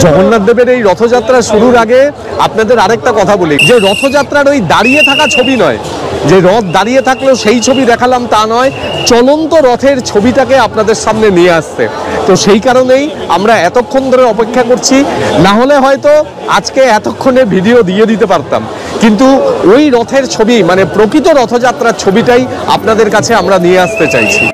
জগন্নাথ দেবের এই রথযাত্রা শুরুর আগে আপনাদের আরেকটা কথা বলি, যে রথযাত্রার ওই দাঁড়িয়ে থাকা ছবি নয়, যে রথ দাঁড়িয়ে থাকলেও সেই ছবি দেখালাম তা নয়, চলন্ত রথের ছবিটাকে আপনাদের সামনে নিয়ে আসতে। তো সেই কারণেই আমরা এতক্ষণ ধরে অপেক্ষা করছি, না হলে হয়তো আজকে এতক্ষণে ভিডিও দিয়ে দিতে পারতাম, কিন্তু ওই রথের ছবি মানে প্রকৃত রথযাত্রার ছবিটাই আপনাদের কাছে আমরা নিয়ে আসতে চাইছি।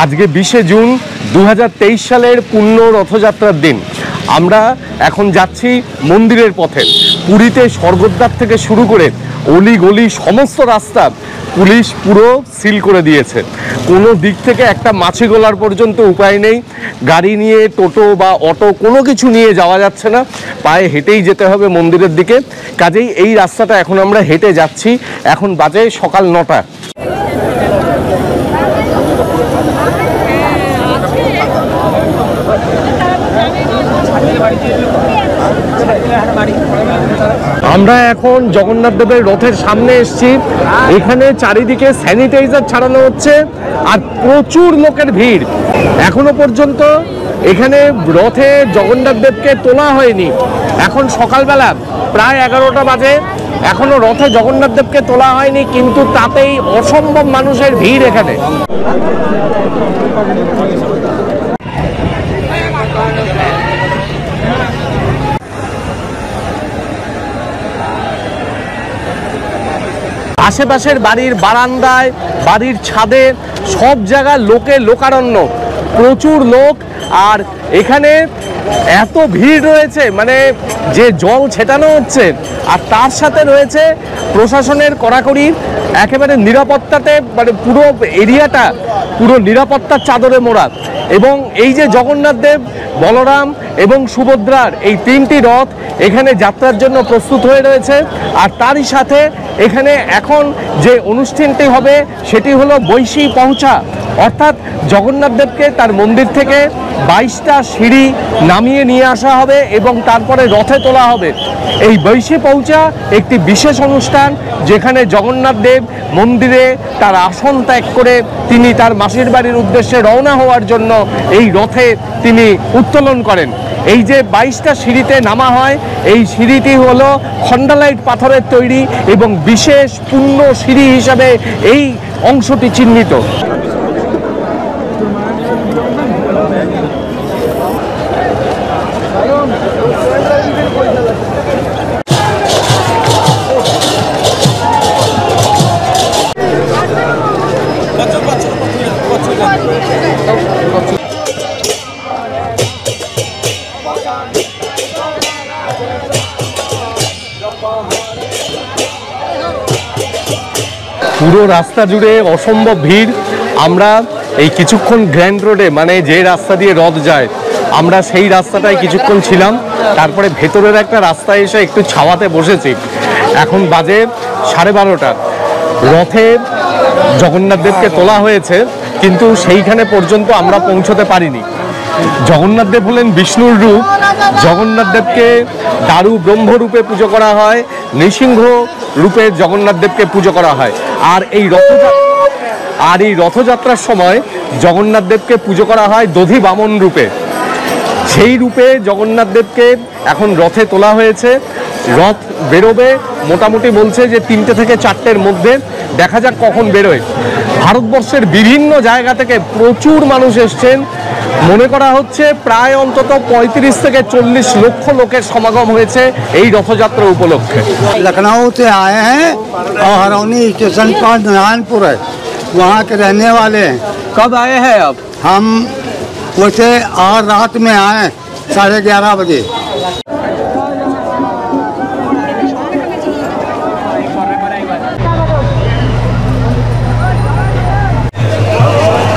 আজকে 20শে জুন 2023 সালের পূর্ণ রথযাত্রার দিন। আমরা এখন যাচ্ছি মন্দিরের পথে। পুরীতে স্বর্গদ্বার থেকে শুরু করে অলি গলি সমস্ত রাস্তা পুলিশ পুরো সিল করে দিয়েছে। কোনো দিক থেকে একটা মাছি গোলার পর্যন্ত উপায় নেই। গাড়ি নিয়ে, টোটো বা অটো কোনো কিছু নিয়ে যাওয়া যাচ্ছে না, পায়ে হেঁটেই যেতে হবে মন্দিরের দিকে। কাজেই এই রাস্তাটা এখন আমরা হেঁটে যাচ্ছি। এখন বাজে সকাল 9টা। আমরা এখন জগন্নাথ দেবের রথের সামনে এসেছি। এখানে চারিদিকে স্যানিটাইজার ছাড়ানো হচ্ছে আর প্রচুর লোকের ভিড়। এখনো পর্যন্ত এখানে রথে জগন্নাথ দেবকে তোলা হয়নি। এখন সকালবেলা প্রায় 11টা বাজে, এখনো রথে জগন্নাথ দেবকে তোলা হয়নি, কিন্তু তাতেই অসম্ভব মানুষের ভিড় এখানে। আশেপাশের বাড়ির বারান্দায়, বাড়ির ছাদে সব জায়গায় লোকে লোকারণ্য, প্রচুর লোক। আর এখানে এত ভিড় রয়েছে, মানে যে জল ছেটানো হচ্ছে আর তার সাথে রয়েছে প্রশাসনের কড়াকড়ি। একেবারে নিরাপত্তাতে মানে পুরো এরিয়াটা পুরো নিরাপত্তার চাদরে মোড়া। এবং এই যে জগন্নাথ দেব, বলরাম এবং সুভদ্রার এই 3টি রথ এখানে যাত্রার জন্য প্রস্তুত হয়ে রয়েছে। আর তারই সাথে এখানে এখন যে অনুষ্ঠানটি হবে সেটি হলো বৈশী পৌঁছা, অর্থাৎ জগন্নাথ দেবকে তার মন্দির থেকে 22টা সিঁড়ি নামিয়ে নিয়ে আসা হবে এবং তারপরে রথে তোলা হবে। এই বৈশী পৌঁছা একটি বিশেষ অনুষ্ঠান, যেখানে জগন্নাথ দেব মন্দিরে তার আসন ত্যাগ করে তিনি তার মাসির বাড়ির উদ্দেশ্যে রওনা হওয়ার জন্য এই রথে তিনি উত্তোলন করেন। এই যে 22টা সিঁড়িতে নামা হয়, এই সিঁড়িটি হলো খন্ডালাইট পাথরের তৈরি এবং বিশেষ পূর্ণ সিঁড়ি হিসাবে এই অংশটি চিহ্নিত। পুরো রাস্তা জুড়ে অসম্ভব ভিড়। আমরা এই কিছুক্ষণ গ্র্যান্ড রোডে, মানে যে রাস্তা দিয়ে রথ যায়, আমরা সেই রাস্তাটায় কিছুক্ষণ ছিলাম। তারপরে ভেতরের একটা রাস্তায় এসে একটু ছাওয়াতে বসেছি। এখন বাজে 12:30। রথে জগন্নাথ দেবকে তোলা হয়েছে, কিন্তু সেইখানে পর্যন্ত আমরা পৌঁছতে পারিনি। জগন্নাথ দেব হলেন বিষ্ণুর রূপ। জগন্নাথ দেবকে দারু ব্রহ্মরূপে পুজো করা হয়, নৃসিংহ রূপে জগন্নাথ দেবকে পুজো করা হয়। আর এই রথযাত্রার সময় জগন্নাথ দেবকে পুজো করা হয় দধি বামন রূপে। সেই রূপে জগন্নাথ দেবকে এখন রথে তোলা হয়েছে। রথ বেরোবে মোটামুটি বলছে যে 3টে থেকে 4টের মধ্যে, দেখা যাক কখন বেরোয়। ভারতবর্ষের বিভিন্ন জায়গা থেকে প্রচুর মানুষ এসছেন। মনে করা হচ্ছে প্রায় অন্তত 35 থেকে 40 লক্ষ লোকের সমাগম হয়েছে এই রথযাত্রা উপলক্ষে। लखनऊ से आए हैं और हरौनी स्टेशन पर नारायणपुर है, वहाँ के रहने वाले हैं। कब आए हैं आप? हम वैसे आज रात में आए, 11:30 बजे।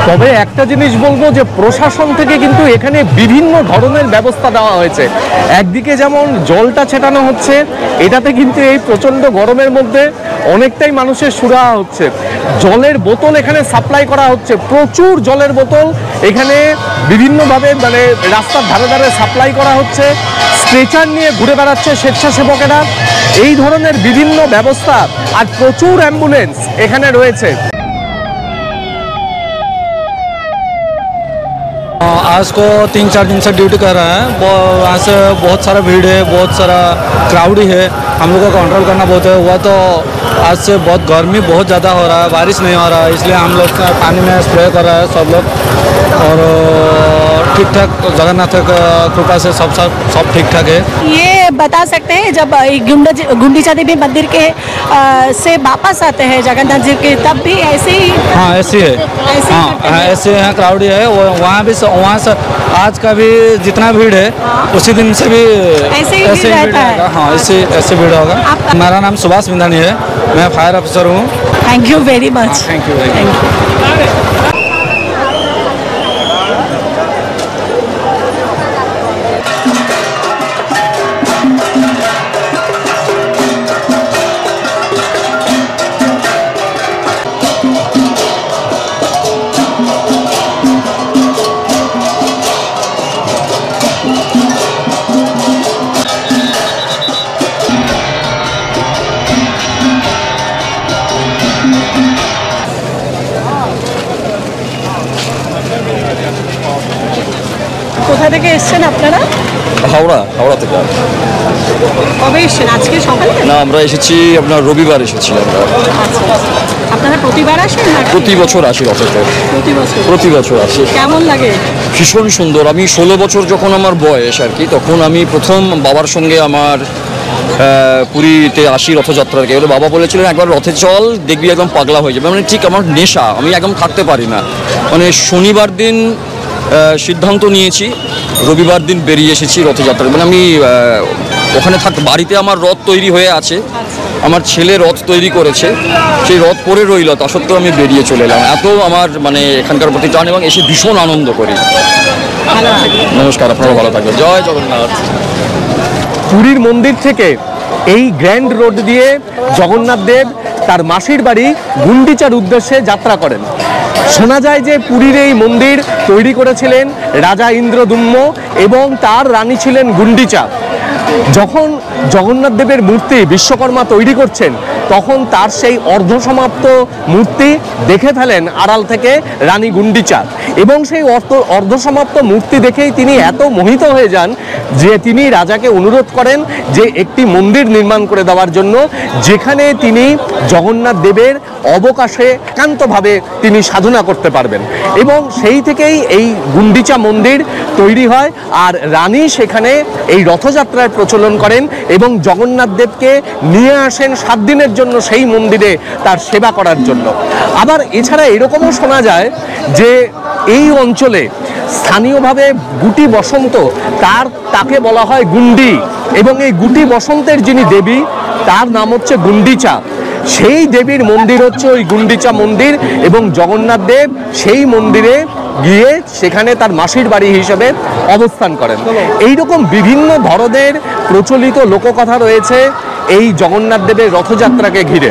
তবে একটা জিনিস বলবো যে প্রশাসন থেকে কিন্তু এখানে বিভিন্ন ধরনের ব্যবস্থা দেওয়া হয়েছে। একদিকে যেমন জলটা ছেটানো হচ্ছে, এটাতে কিন্তু এই প্রচণ্ড গরমের মধ্যে অনেকটাই মানুষের সুরাহা হচ্ছে। জলের বোতল এখানে সাপ্লাই করা হচ্ছে, প্রচুর জলের বোতল এখানে বিভিন্নভাবে মানে রাস্তার ধারে ধারে সাপ্লাই করা হচ্ছে। স্ট্রেচার নিয়ে ঘুরে বেড়াচ্ছে স্বেচ্ছাসেবকেরা। এই ধরনের বিভিন্ন ব্যবস্থা আর প্রচুর অ্যাম্বুলেন্স এখানে রয়েছে। आज को 3-4 दिन से ड्यूटी कर रहे हैं। यहाँ से बहुत सारा भीड़ है, बहुत सारा क्राउडी है, हम लोग को कंट्रोल करना बहुत है। हुआ तो आज से बहुत गर्मी बहुत ज़्यादा हो रहा है, बारिश नहीं हो रहा है, इसलिए हम लोग पानी में स्प्रे कर रहे हैं सब लोग। और ठीक ठाक जगन्नाथ कृपा से सब ठीक ठाक है। ये बता सकते हैं जब गुंडीचा देवी मंदिर के से वापस आते हैं जगन्नाथ जी के, तब भी ऐसे ही? हाँ ऐसे है, हाँ ऐसे यहाँ क्राउडी है। वहाँ भी वहाँ से आज का भी जितना भीड़ है उसी दिन से भी ऐसे ही रहता है। हाँ ऐसे भीड़ होगा। मेरा नाम सुभाष बिंदानी है, मैं फायर ऑफिसर हूँ। Thank you very much. Thank you. কোথা থেকে এসেছেন আপনারা? হাওড়া থেকে। কবে এসেছেন? আজকে সকালে? না, আমরা এসেছি আপনার রবিবার এসেছি আমরা। আচ্ছা, আপনারা প্রতিবার আসেন না? প্রতি বছর আসি রথতে। প্রতি বছর আসি। কেমন লাগে? ভীষণ সুন্দর। আমি 16 বছর যখন আমার বয়স আর কি, তখন আমি প্রথম বাবার সঙ্গে আমার পুরীতে আসি রথযাত্রার আগে। বাবা বলেছিলেন একবার রথে চল, দেখবি একদম পাগলা হয়ে যাবে। মানে ঠিক আমার নেশা, আমি একদম থাকতে পারি না। মানে শনিবার দিন সিদ্ধান্ত নিয়েছি, রবিবার দিন বেরিয়ে এসেছি রথযাত্রা। মানে আমি ওখানে বাড়িতে আমার রথ তৈরি হয়ে আছে, আমার ছেলে রথ তৈরি করেছে, সেই রথ পরে রইল, তা সত্ত্বেও আমি বেরিয়ে চলে এলাম। এত আমার মানে এখানকার প্রতি টান এবং এসে ভীষণ আনন্দ করি। নমস্কার, আপনারা ভালো থাকবেন। জয় জগন্নাথ। পুরীর মন্দির থেকে এই গ্র্যান্ড রোড দিয়ে জগন্নাথ দেব তার মাসির বাড়ি গুন্ডিচার উদ্দেশ্যে যাত্রা করেন। শোনা যায় যে পুরীর এই মন্দির তৈরি করেছিলেন রাজা ইন্দ্রদুম্ন এবং তার রানী ছিলেন গুন্ডিচা। যখন জগন্নাথ দেবের মূর্তি বিশ্বকর্মা তৈরি করছেন, তখন তার সেই অর্ধসমাপ্ত মূর্তি দেখে ফেলেন আড়াল থেকে রানী গুন্ডিচা, এবং সেই অর্ধসমাপ্ত মূর্তি দেখেই তিনি এত মোহিত হয়ে যান যে তিনি রাজাকে অনুরোধ করেন যে একটি মন্দির নির্মাণ করে দেওয়ার জন্য, যেখানে তিনি জগন্নাথ দেবের অবকাশে একান্তভাবে তিনি সাধনা করতে পারবেন। এবং সেই থেকেই এই গুন্ডিচা মন্দির তৈরি হয়, আর রানী সেখানে এই রথযাত্রার প্রচলন করেন এবং জগন্নাথ দেবকে নিয়ে আসেন 7 দিনের জন্য সেই মন্দিরে তার সেবা করার জন্য। আবার এছাড়া এরকমও শোনা যায় যে এই অঞ্চলে স্থানীয়ভাবে গুটি বসন্ত, তাকে বলা হয় গুন্ডি, এবং এই গুটি বসন্তের যিনি দেবী তার নাম হচ্ছে গুন্ডিচা। সেই দেবীর মন্দির হচ্ছে ওই গুন্ডিচা মন্দির, এবং জগন্নাথ দেব সেই মন্দিরে গিয়ে সেখানে তার মাসির বাড়ি হিসেবে অবস্থান করেন। এইরকম বিভিন্ন ধরনের প্রচলিত লোককথা রয়েছে এই জগন্নাথ দেবের রথযাত্রাকে ঘিরে।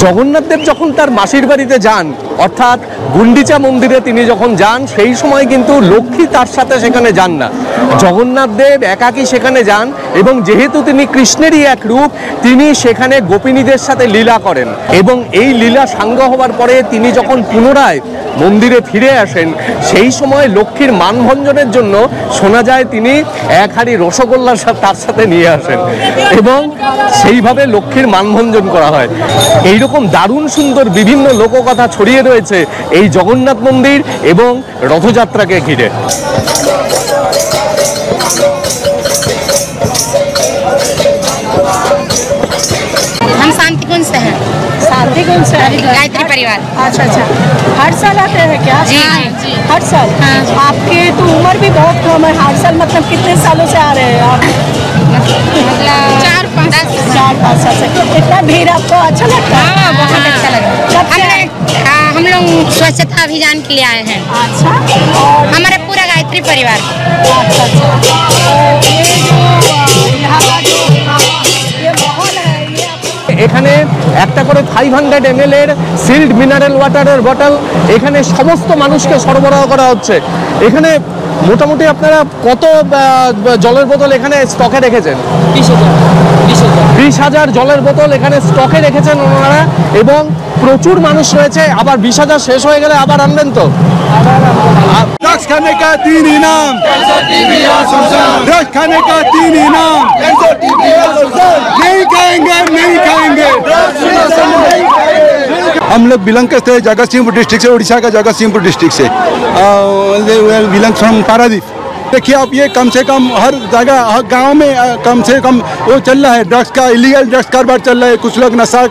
জগন্নাথ দেব যখন তার মাসির বাড়িতে যান, অর্থাৎ গুন্ডিচা মন্দিরে তিনি যখন যান, সেই সময় কিন্তু লক্ষ্মী তার সাথে সেখানে যান না। জগন্নাথ দেব একাকী সেখানে যান এবং যেহেতু তিনি কৃষ্ণেরই এক রূপ, তিনি সেখানে গোপিনীদের সাথে লীলা করেন এবং এই লীলা সাঙ্গ হওয়ার পরে তিনি যখন পুনরায় মন্দিরে ফিরে আসেন, সেই সময় লক্ষ্মীর মানভঞ্জনের জন্য শোনা যায় তিনি এক হাঁড়ি রসগোল্লা তার সাথে নিয়ে আসেন এবং সেইভাবে লক্ষ্মীর মানভঞ্জন করা হয়। এইরকম দারুণ সুন্দর বিভিন্ন লোককথা ছড়িয়ে রয়েছে এই জগন্নাথ মন্দির এবং রথযাত্রাকে ঘিরে। हम शांतिकुंज से हैं। शांतिकुंज से गायत्री परिवार। अच्छा अच्छा, हर साल आते हैं क्या? जी जी हर साल। हाँ। आपके तो उम्र भी बहुत कम है, हर साल मतलब कितने सालों से आ रहे हैं आप? मतलब 4-5 साल से। इतना भीड़ आपको अच्छा लगता है? हाँ, बहुत अच्छा लगा। कब से आए? हम लोग स्वच्छता अभियान के लिए आए हैं। अच्छा, और हमारे पूरा गायत्री परिवार। अच्छा अच्छा, तो ये जो यहाँ का जो ये माहौल है, ये आपको এখানে একটা করে 500 ml এর সিল্ড মিনারেল ওয়াটারের বটল এখানে সমস্ত মানুষকে সরবরাহ করা হচ্ছে। এখানে মোটামুটি আপনারা কত জলের বোতল এখানে স্টকে রেখেছেন? 20,000 জলের বোতল এখানে স্টকে রেখেছেন ওনারা এবং প্রচুর মানুষ রয়েছে। আবার 20,000 শেষ হয়ে গেলে আবার আনবেন তো? ड्रग्स खाने का 3 इनाम, ड्रग्स खाने का 3 इनाम, नहीं खाएंगे, नहीं खाएंगे। हम लोग बिलोंग करते हैं जगतसिंहपुर डिस्ट्रिक्ट से, उड़ीसा का जगतसिंहपुर डिस्ट्रिक्ट से, बिलोंग फ्रॉम पारादीप। देखिए आप, ये कम से कम हर जगह हर गांव में कम से कम वो चल रहा है, ड्रग्स का इलीगल ड्रग्स कारोबार चल रहा है। कुछ लोग नशा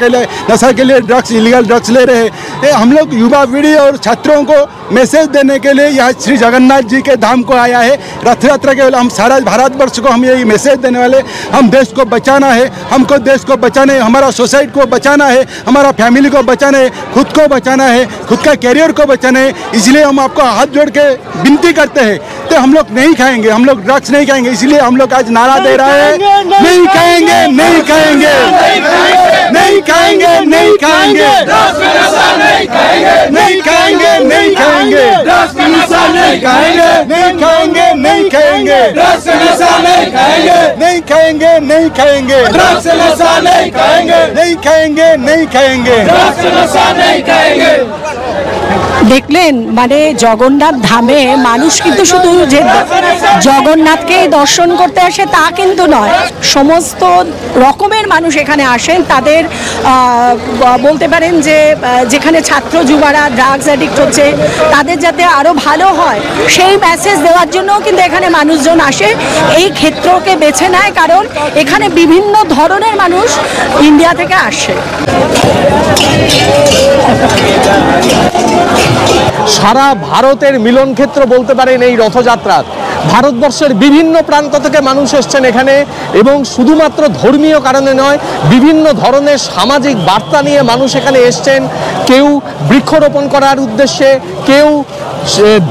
के लिए ड्रग्स इलीगल ड्रग्स ले रहे हैं। हम लोग युवा पीढ़ी और छात्रों को मैसेज देने के लिए यहाँ श्री जगन्नाथ जी के धाम को आया है। रथ यात्रा के हम सारा भारतवर्ष को हम यही मैसेज देने वाले, हम देश को बचाना है, हमको देश को बचाना है, हमारा सोसाइटी को बचाना है, हमारा फैमिली को बचाना है, खुद को बचाना है, खुद का कैरियर को बचाना है। इसलिए हम आपको हाथ जोड़ के विनती करते हैं, तो हम लोग नहीं खाएंगे, हम लोग ड्रग्स नहीं खाएंगे। इसलिए हम लोग आज नारा दे रहे हैं, नहीं खाएंगे, नहीं खाएंगे, नहीं खाएंगे, नहीं खाएंगे, नहीं खाएंगे, नहीं खाएंगे, नहीं खाएंगे, नहीं खाएंगे, नहीं खाएंगे, नहीं खाएंगे, नहीं खाएंगे, नहीं खाएंगे, नहीं खाएंगे, नहीं खाएंगे। দেখলেন, মানে জগন্নাথ ধামে মানুষ কিন্তু শুধু যে জগন্নাথকে দর্শন করতে আসে তা কিন্তু নয়, সমস্ত রকমের মানুষ এখানে আসেন। তাদের বলতে পারেন যে যেখানে ছাত্র যুবারা ড্রাগস অ্যাডিক্ট হচ্ছে তাদের যাতে আরও ভালো হয় সেই মেসেজ দেওয়ার জন্যও কিন্তু এখানে মানুষজন আসে, এই ক্ষেত্রকে বেছে নেয়, কারণ এখানে বিভিন্ন ধরনের মানুষ ইন্ডিয়া থেকে আসে। সারা ভারতের মিলন ক্ষেত্র বলতে পারেন এই রথযাত্রা। ভারতবর্ষের বিভিন্ন প্রান্ত থেকে মানুষ এসছেন এখানে এবং শুধুমাত্র ধর্মীয় কারণে নয়, বিভিন্ন ধরনের সামাজিক বার্তা নিয়ে মানুষ এখানে এসছেন। কেউ বৃক্ষরোপণ করার উদ্দেশ্যে, কেউ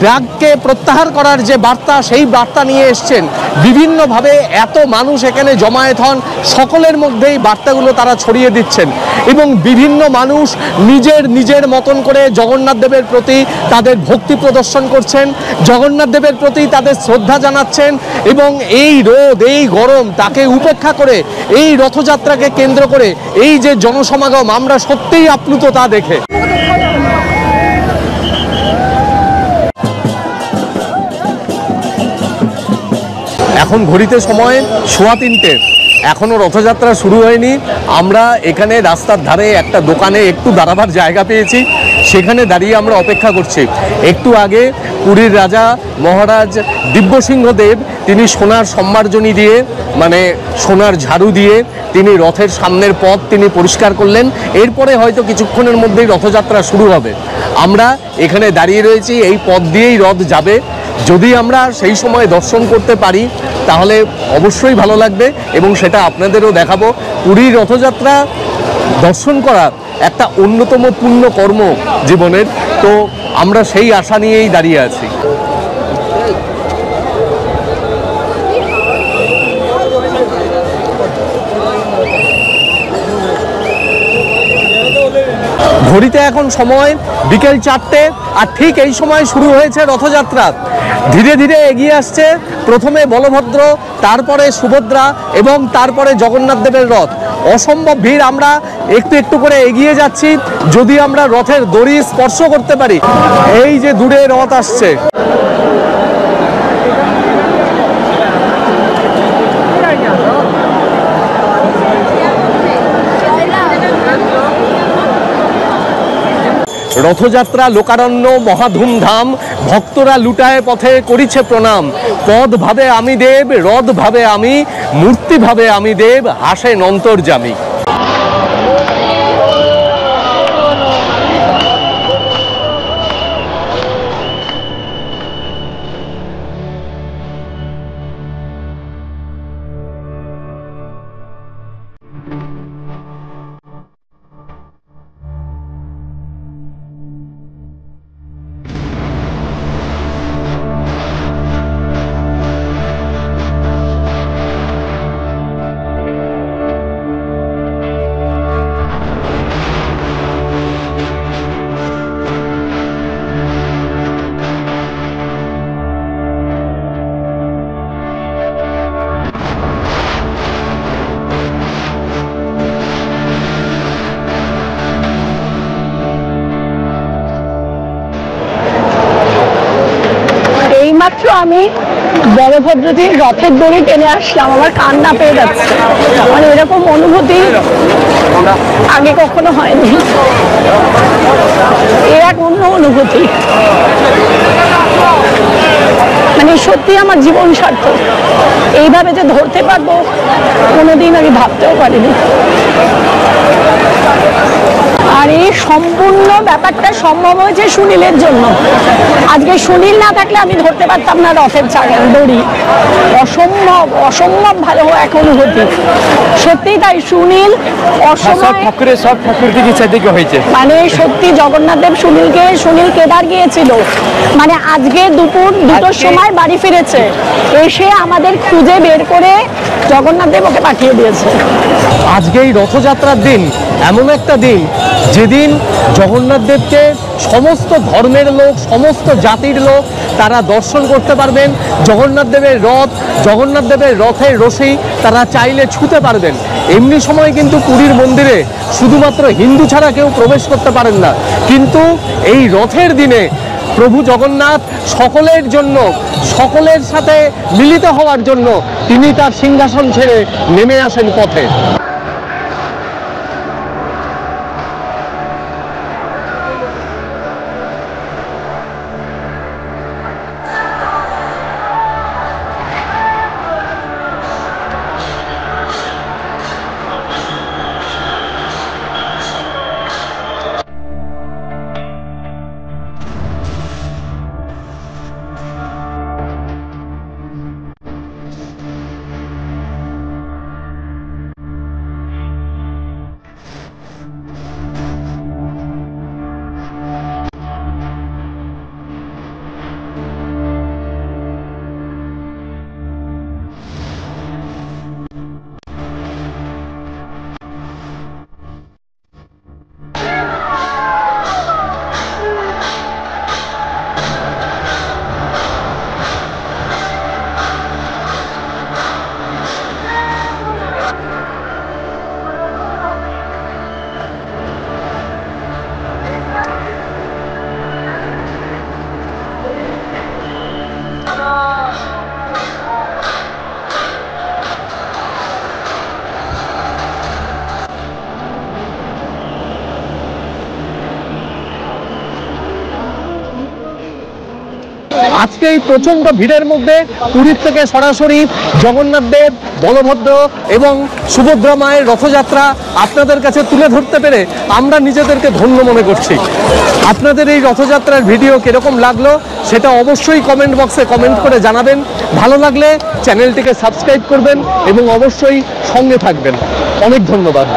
ড্রাগকে প্রত্যাহার করার যে বার্তা সেই বার্তা নিয়ে এসছেন। বিভিন্নভাবে এত মানুষ এখানে জমায়েত হন, সকলের মধ্যেই বার্তাগুলো তারা ছড়িয়ে দিচ্ছেন এবং বিভিন্ন মানুষ নিজের নিজের মতন করে জগন্নাথ দেবের প্রতি তাদের ভক্তি প্রদর্শন করছেন, জগন্নাথ দেবের প্রতি তাদের শ্রদ্ধা জানাচ্ছেন এবং এই রোদ এই গরম তাকে উপেক্ষা করে এই রথযাত্রাকে কেন্দ্র করে এই যে জনসমাগম, আমরা সত্যিই আপ্লুত তা দেখে। এখন ঘড়িতে সময় 3:15, এখনও রথযাত্রা শুরু হয়নি। আমরা এখানে রাস্তার ধারে একটা দোকানে একটু দাঁড়াবার জায়গা পেয়েছি, সেখানে দাঁড়িয়ে আমরা অপেক্ষা করছি। একটু আগে পুরীর রাজা মহারাজ দিব্যসিংহদেব তিনি সোনার সম্মার্জনী দিয়ে, মানে সোনার ঝাড়ু দিয়ে তিনি রথের সামনের পথ তিনি পরিষ্কার করলেন। এরপরে হয়তো কিছুক্ষণের মধ্যেই রথযাত্রা শুরু হবে। আমরা এখানে দাঁড়িয়ে রয়েছি, এই পথ দিয়েই রথ যাবে। যদি আমরা সেই সময় দর্শন করতে পারি তাহলে অবশ্যই ভালো লাগবে এবং সেটা আপনাদেরও দেখাবো। পুরীর রথযাত্রা দর্শন করা একটা অন্যতম পুণ্য কর্ম জীবনের, তো আমরা সেই আশা নিয়েই দাঁড়িয়ে আছি। ঘড়িতে এখন সময় বিকেল 4টে, আর ঠিক এই সময় শুরু হয়েছে রথযাত্রা। ধীরে ধীরে এগিয়ে আসছে প্রথমে বলভদ্র, তারপরে সুভদ্রা এবং তারপরে জগন্নাথ দেবের রথ। অসম্ভব ভিড়। আমরা একটু একটু করে এগিয়ে যাচ্ছি, যদি আমরা রথের দড়ি স্পর্শ করতে পারি। এই যে দূরে রথ আসছে। রথযাত্রা লোকারণ্য মহাধুমধাম, ভক্তরা লুটায় পথে করিছে প্রণাম। পদ ভাবে আমি দেব, রথ ভাবে আমি, মূর্তি ভাবে আমি দেব, হাসেন অন্তর্যামী। এইমাত্র আমি বলভদ্রজির রথের দড়ি টেনে আসলাম, আমার কান্না পেয়ে যাচ্ছে। মানে এরকম অনুভূতি আগে কখনো হয়নি, এর এক অন্য অনুভূতি। মানে সত্যি আমার জীবন সার্থক। এইভাবে যে ধরতে পারবো কোনোদিন আমি ভাবতেও পারিনি। আর এই সম্পূর্ণ ব্যাপারটা সম্ভব হয়েছে সুনীলের জন্য। আজকে সুনীল না থাকলে আমি ধরতে পারতাম না রথের দড়ি। অসম্ভব অসম্ভব ভালো এক অনুভূতি, সত্যি তাই। সুনীল সব ঠাকুরকে ইচ্ছা থেকে হয়েছে। মানে সত্যি জগন্নাথ দেব সুনীল কেদার গিয়েছিল, মানে আজকে দুপুর 2টোর সময় বাড়ি ফিরেছে, এসে আমাদের খুঁজে বের করে জগন্নাথ দেব ওকে পাঠিয়ে দিয়েছে। আজকে এই রথযাত্রার দিন এমন একটা দিন যেদিন জগন্নাথ দেবকে সমস্ত ধর্মের লোক, সমস্ত জাতির লোক তারা দর্শন করতে পারবেন। জগন্নাথ দেবের রথ, জগন্নাথ দেবের রথের রশি তারা চাইলে ছুঁতে পারবেন। এমনি সময় কিন্তু পুরীর মন্দিরে শুধুমাত্র হিন্দু ছাড়া কেউ প্রবেশ করতে পারেন না, কিন্তু এই রথের দিনে প্রভু জগন্নাথ সকলের জন্য, সকলের সাথে মিলিত হওয়ার জন্য তিনি তার সিংহাসন ছেড়ে নেমে আসেন পথে। আজকে এই প্রচন্ড ভিড়ের মধ্যে পুরীর থেকে সরাসরি জগন্নাথ দেব, বলভদ্র এবং সুভদ্রা মায়ের রথযাত্রা আপনাদের কাছে তুলে ধরতে পেরে আমরা নিজেদেরকে ধন্য মনে করছি। আপনাদের এই রথযাত্রার ভিডিও কিরকম লাগলো সেটা অবশ্যই কমেন্ট বক্সে কমেন্ট করে জানাবেন। ভালো লাগলে চ্যানেলটিকে সাবস্ক্রাইব করবেন এবং অবশ্যই সঙ্গে থাকবেন। অনেক ধন্যবাদ।